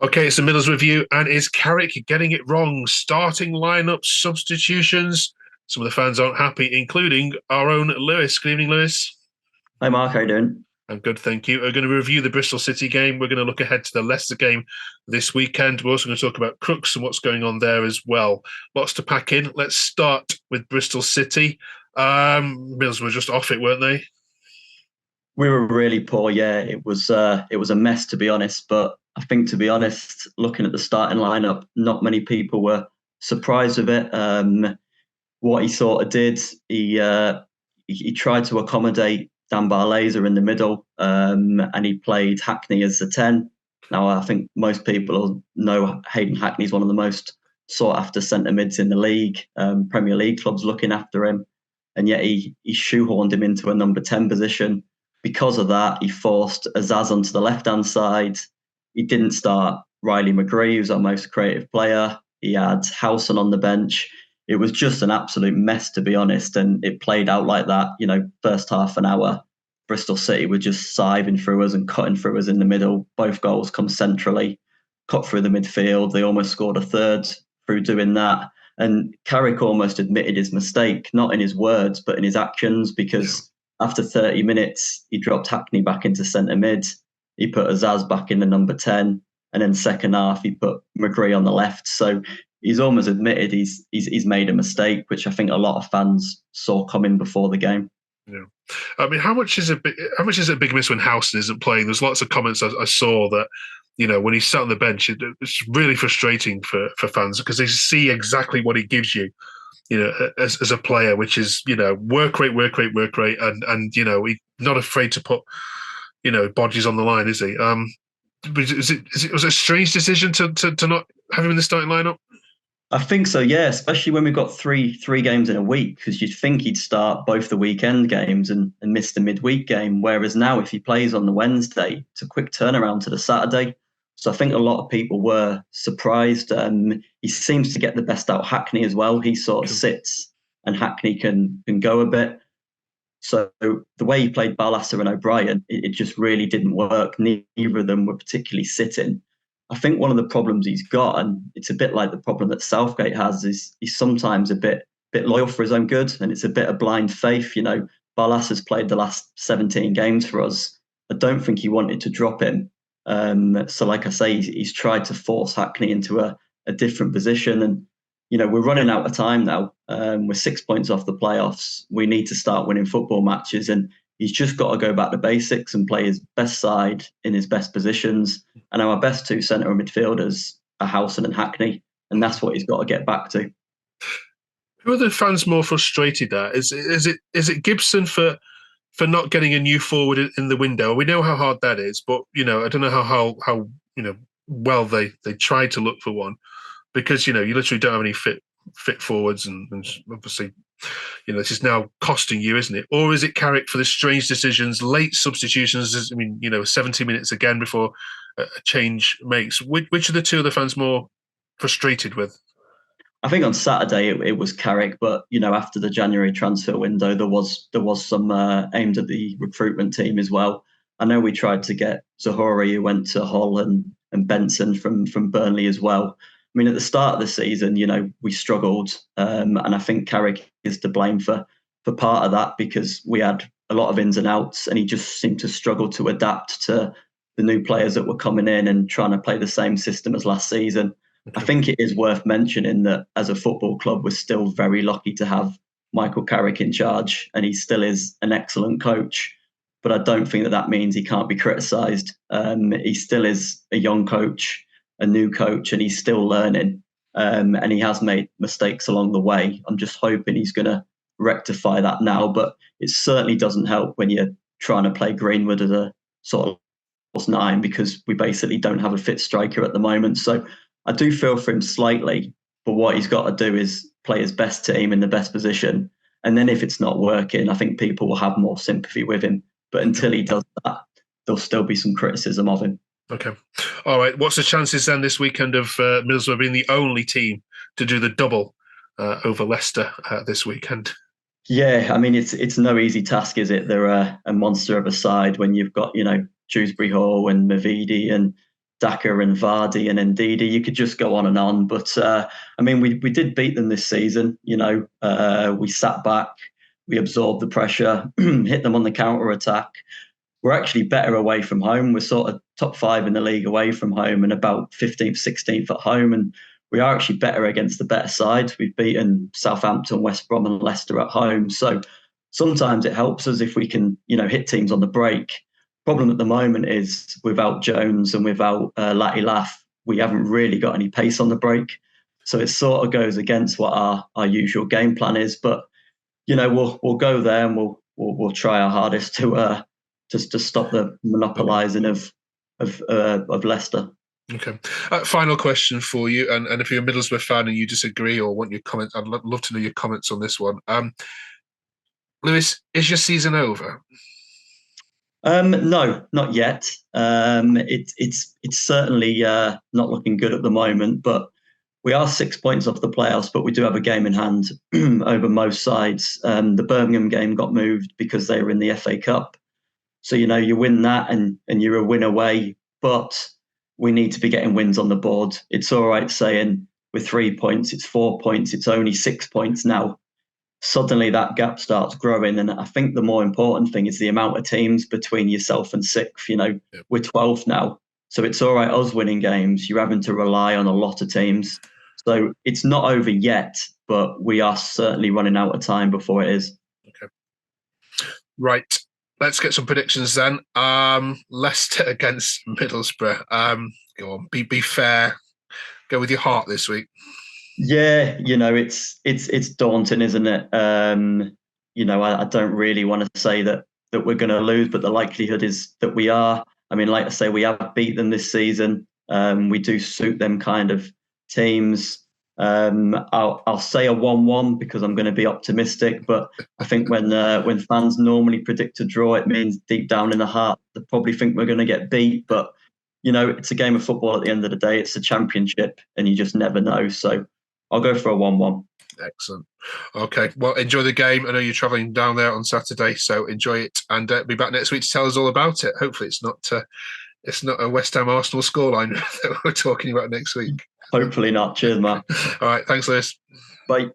Okay, it's the Middles review, and is Carrick getting it wrong? Starting lineup substitutions. Some of the fans aren't happy, including our own Lewis. Good evening, Lewis. Hi Mark, how you doing? I'm good, thank you. We're going to review the Bristol City game. We're going to look ahead to the Leicester game this weekend. We're also going to talk about Crooks and what's going on there as well. Lots to pack in. Let's start with Bristol City. Mills were just off it, weren't they? We were really poor, yeah. It was a mess to be honest. But I think to be honest, looking at the starting lineup, not many people were surprised with it. What he sort of did, he tried to accommodate Dan Barlaser in the middle, and he played Hackney as the 10. Now I think most people know Hayden Hackney is one of the most sought after centre mids in the league. Premier League clubs looking after him, and yet he shoehorned him into a number 10 position. Because of that, he forced Azaz onto the left-hand side. He didn't start Riley McGree, who's our most creative player. He had Howson on the bench. It was just an absolute mess, to be honest. And it played out like that. First half an hour, Bristol City were just siving through us and cutting through us in the middle. Both goals come centrally, cut through the midfield. They almost scored a third through doing that. And Carrick almost admitted his mistake, not in his words, but in his actions, because after 30 minutes, he dropped Hackney back into centre mid. He put Azaz back in the number 10. And then second half, he put McGree on the left. So he's almost admitted he's made a mistake, which I think a lot of fans saw coming before the game. Yeah. I mean, how much is it a big miss when Howson isn't playing? There's lots of comments I saw that, when he's sat on the bench, it's really frustrating for fans because they see exactly what he gives you, as a player, which is, work rate, work rate, work rate, and he's not afraid to put, bodies on the line, is he? Was it a strange decision to not have him in the starting lineup? I think so, yeah, especially when we've got three games in a week, because you'd think he'd start both the weekend games and miss the midweek game. Whereas now, if he plays on the Wednesday, it's a quick turnaround to the Saturday. So I think a lot of people were surprised. He seems to get the best out of Hackney as well. He sort of sits and Hackney can go a bit. So the way he played Barlaser and O'Brien, it just really didn't work. Neither of them were particularly sitting. I think one of the problems he's got, and it's a bit like the problem that Southgate has, is he's sometimes a bit loyal for his own good, and it's a bit of blind faith. Barlas has played the last 17 games for us. I don't think he wanted to drop him. So like I say, he's tried to force Hackney into a different position. And, we're running out of time now. We're 6 points off the playoffs. We need to start winning football matches. And he's just got to go back to basics and play his best side in his best positions. And our best two centre midfielders are Howson and Hackney. And that's what he's got to get back to. Who are the fans more frustrated at? Is it Gibson for not getting a new forward in the window? We know how hard that is, but I don't know how well they tried to look for one, because you literally don't have any fit forwards, and obviously this is now costing you, isn't it? Or is it Carrick for the strange decisions, late substitutions? I mean, 70 minutes again before a change makes. Which of the two are the fans more frustrated with? I think on Saturday it was Carrick, but after the January transfer window, there was some aimed at the recruitment team as well. I know we tried to get Zahori, who went to Hull, and Benson from Burnley as well. I mean, at the start of the season, we struggled, and I think Carrick is to blame for part of that, because we had a lot of ins and outs, and he just seemed to struggle to adapt to the new players that were coming in and trying to play the same system as last season. I think it is worth mentioning that as a football club, we're still very lucky to have Michael Carrick in charge, and he still is an excellent coach. But I don't think that means he can't be criticised. He still is a young coach, a new coach, and he's still learning. And he has made mistakes along the way. I'm just hoping he's going to rectify that now. But it certainly doesn't help when you're trying to play Greenwood as a sort of 9, because we basically don't have a fit striker at the moment. So I do feel for him slightly, but what he's got to do is play his best team in the best position. And then if it's not working, I think people will have more sympathy with him. But until he does that, there'll still be some criticism of him. Okay. All right. What's the chances then this weekend of Middlesbrough being the only team to do the double over Leicester this weekend? Yeah, I mean, it's no easy task, is it? They're a monster of a side when you've got, Dewsbury Hall and Mavidi and Daka and Vardy and Ndidi. You could just go on and on. But I mean, we did beat them this season. We sat back, we absorbed the pressure, hit them on the counter attack. We're actually better away from home. We're sort of top 5 in the league away from home and about 15th, 16th at home. And we are actually better against the better side. We've beaten Southampton, West Brom and Leicester at home. So sometimes it helps us if we can, hit teams on the break. Problem at the moment is without Jones and without Latif, we haven't really got any pace on the break. So it sort of goes against what our usual game plan is. But, we'll go there and we'll try our hardest to stop the monopolising of Leicester. Okay. Final question for you, and if you're a Middlesbrough fan and you disagree or want your comments, I'd love to know your comments on this one. Lewis, is your season over? No, not yet. It's certainly not looking good at the moment, but we are 6 points off the playoffs, but we do have a game in hand over most sides. The Birmingham game got moved because they were in the FA Cup. So, you win that and you're a win away, but we need to be getting wins on the board. It's all right saying with 3 points, it's 4 points, it's only 6 points now. Suddenly that gap starts growing. And I think the more important thing is the amount of teams between yourself and 6th. We're 12th now. So it's all right us winning games. You're having to rely on a lot of teams. So it's not over yet, but we are certainly running out of time before it is. Okay. Right. Let's get some predictions then. Leicester against Middlesbrough. Go on, be fair. Go with your heart this week. Yeah, it's daunting, isn't it? I don't really want to say that we're going to lose, but the likelihood is that we are. I mean, like I say, we have beat them this season. We do suit them kind of teams. I'll say a 1-1 because I'm going to be optimistic. But I think when fans normally predict a draw, it means deep down in the heart they probably think we're going to get beat. But it's a game of football at the end of the day. It's a championship, and you just never know. So I'll go for a 1-1. Excellent. Okay. Well, enjoy the game. I know you're travelling down there on Saturday, so enjoy it, and be back next week to tell us all about it. Hopefully, it's not a West Ham Arsenal scoreline that we're talking about next week. Hopefully not. Cheers, Matt. All right. Thanks, Lewis. Bye.